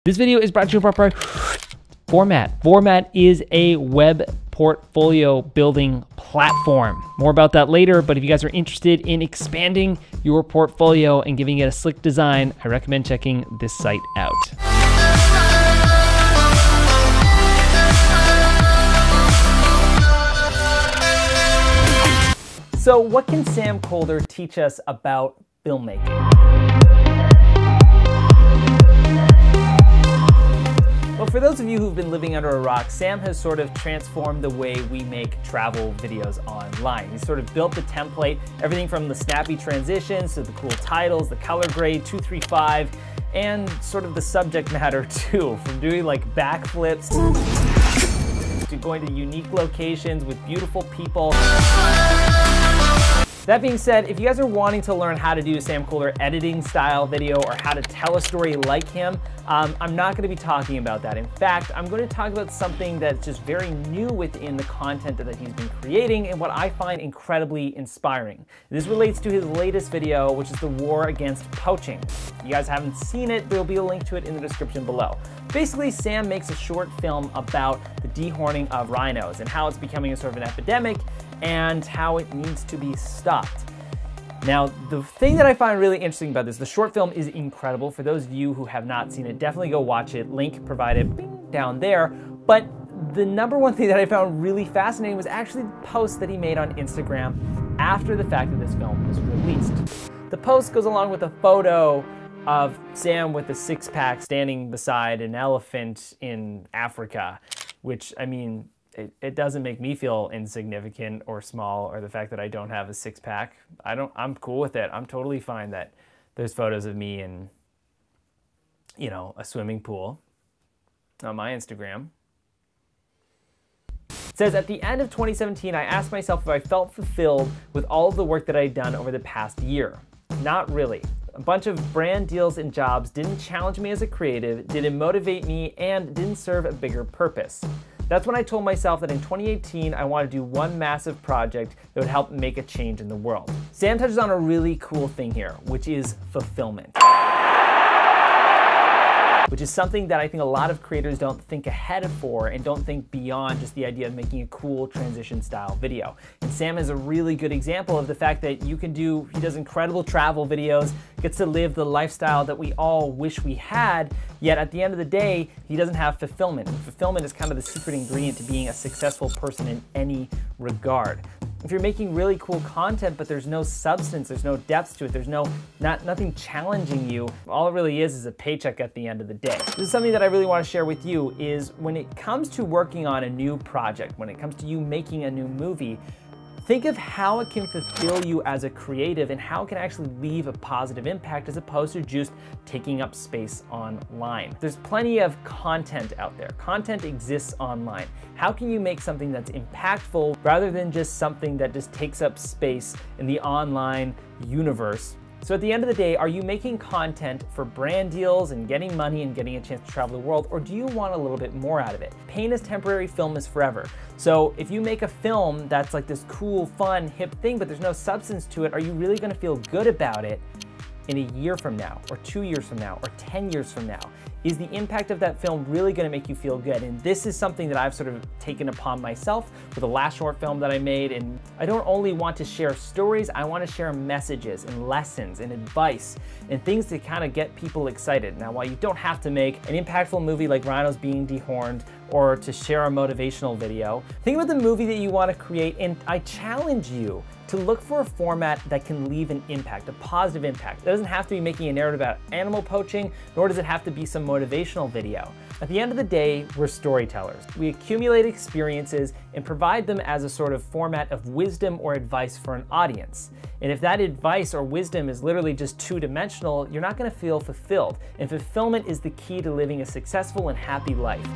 This video is brought to you in part by Format. Format is a web portfolio building platform. More about that later, but if you guys are interested in expanding your portfolio and giving it a slick design, I recommend checking this site out. So what can Sam Kolder teach us about filmmaking? Well, for those of you who've been living under a rock, Sam has sort of transformed the way we make travel videos online. He's sort of built the template, everything from the snappy transitions to the cool titles, the color grade 235, and sort of the subject matter too, from doing like backflips to going to unique locations with beautiful people. That being said, if you guys are wanting to learn how to do Sam Kolder editing style video or how to tell a story like him, I'm not going to be talking about that. In fact, I'm going to talk about something that's just very new within the content that he's been creating and what I find incredibly inspiring. This relates to his latest video, which is the war against poaching. If you guys haven't seen it, there'll be a link to it in the description below. Basically, Sam makes a short film about the dehorning of rhinos and how it's becoming a sort of an epidemic and how it needs to be stopped. Now, the thing that I find really interesting about this, the short film is incredible. For those of you who have not seen it, definitely go watch it. Link provided down there. But the number one thing that I found really fascinating was actually the post that he made on Instagram after the fact that this film was released. The post goes along with a photo of Sam with a six-pack standing beside an elephant in Africa, which, I mean, it doesn't make me feel insignificant or small, or the fact that I don't have a six-pack. I'm cool with it. I'm totally fine that there's photos of me in, you know, a swimming pool on my Instagram. It says, at the end of 2017, I asked myself if I felt fulfilled with all of the work that I'd done over the past year. Not really. A bunch of brand deals and jobs didn't challenge me as a creative, didn't motivate me, and didn't serve a bigger purpose. That's when I told myself that in 2018, I want to do one massive project that would help make a change in the world. Sam touches on a really cool thing here, which is fulfillment. Which is something that I think a lot of creators don't think ahead for and don't think beyond just the idea of making a cool transition style video. And Sam is a really good example of the fact that you can do, he does incredible travel videos, gets to live the lifestyle that we all wish we had, yet at the end of the day, he doesn't have fulfillment. And fulfillment is kind of the secret ingredient to being a successful person in any regard. If you're making really cool content, but there's no substance, there's no depth to it, there's nothing challenging you, all it really is a paycheck at the end of the day. This is something that I really want to share with you is when it comes to working on a new project, when it comes to you making a new movie, think of how it can fulfill you as a creative and how it can actually leave a positive impact as opposed to just taking up space online. There's plenty of content out there. Content exists online. How can you make something that's impactful rather than just something that just takes up space in the online universe? So at the end of the day, are you making content for brand deals and getting money and getting a chance to travel the world, or do you want a little bit more out of it? Pain is temporary, film is forever. So if you make a film that's like this cool, fun, hip thing, but there's no substance to it, are you really gonna feel good about it in a year from now, or 2 years from now, or 10 years from now? Is the impact of that film really gonna make you feel good? And this is something that I've sort of taken upon myself with the last short film that I made. And I don't only want to share stories, I wanna share messages and lessons and advice and things to kind of get people excited. Now, while you don't have to make an impactful movie like rhinos being dehorned or to share a motivational video, think about the movie that you wanna create, and I challenge you to look for a format that can leave an impact, a positive impact. It doesn't have to be making a narrative about animal poaching, nor does it have to be some motivational video. At the end of the day, we're storytellers. We accumulate experiences and provide them as a sort of format of wisdom or advice for an audience. And if that advice or wisdom is literally just two-dimensional, you're not gonna feel fulfilled. And fulfillment is the key to living a successful and happy life.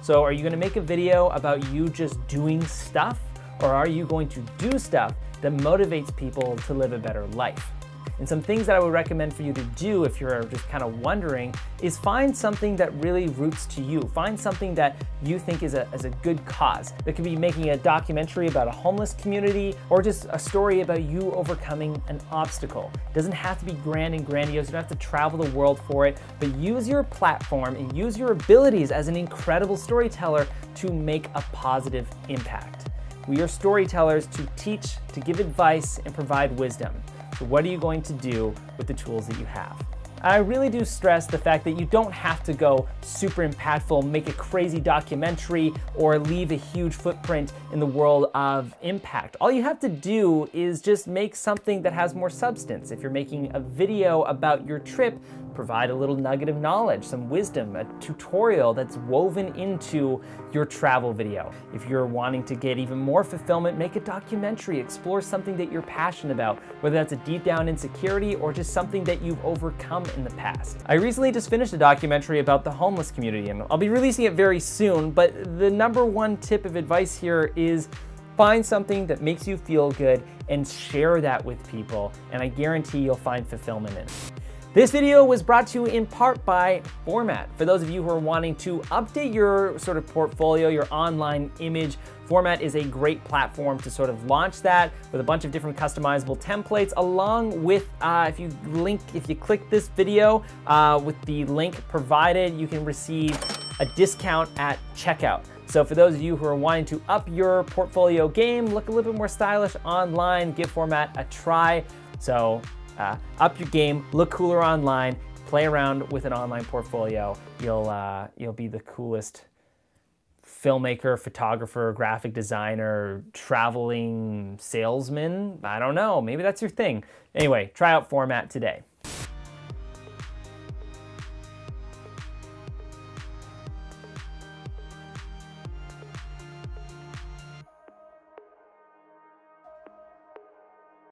So are you gonna make a video about you just doing stuff, or are you going to do stuff that motivates people to live a better life? And some things that I would recommend for you to do if you're just kind of wondering is find something that really roots to you. Find something that you think is a good cause. That could be making a documentary about a homeless community, or just a story about you overcoming an obstacle. It doesn't have to be grand and grandiose. You don't have to travel the world for it, but use your platform and use your abilities as an incredible storyteller to make a positive impact. We are storytellers to teach, to give advice, and provide wisdom. So what are you going to do with the tools that you have? I really do stress the fact that you don't have to go super impactful, make a crazy documentary, or leave a huge footprint in the world of impact. All you have to do is just make something that has more substance. If you're making a video about your trip, provide a little nugget of knowledge, some wisdom, a tutorial that's woven into your travel video. If you're wanting to get even more fulfillment, make a documentary, explore something that you're passionate about, whether that's a deep down insecurity or just something that you've overcome in the past. I recently just finished a documentary about the homeless community, and I'll be releasing it very soon, but the #1 tip of advice here is find something that makes you feel good and share that with people, and I guarantee you'll find fulfillment in it. This video was brought to you in part by Format. For those of you who are wanting to update your sort of portfolio, your online image, Format is a great platform to sort of launch that with a bunch of different customizable templates, along with, if you click this video with the link provided, you can receive a discount at checkout. So for those of you who are wanting to up your portfolio game, look a little bit more stylish online, give Format a try. So up your game, look cooler online, play around with an online portfolio. You'll be the coolest filmmaker, photographer, graphic designer, traveling salesman. I don't know, maybe that's your thing. Anyway, try out Format today.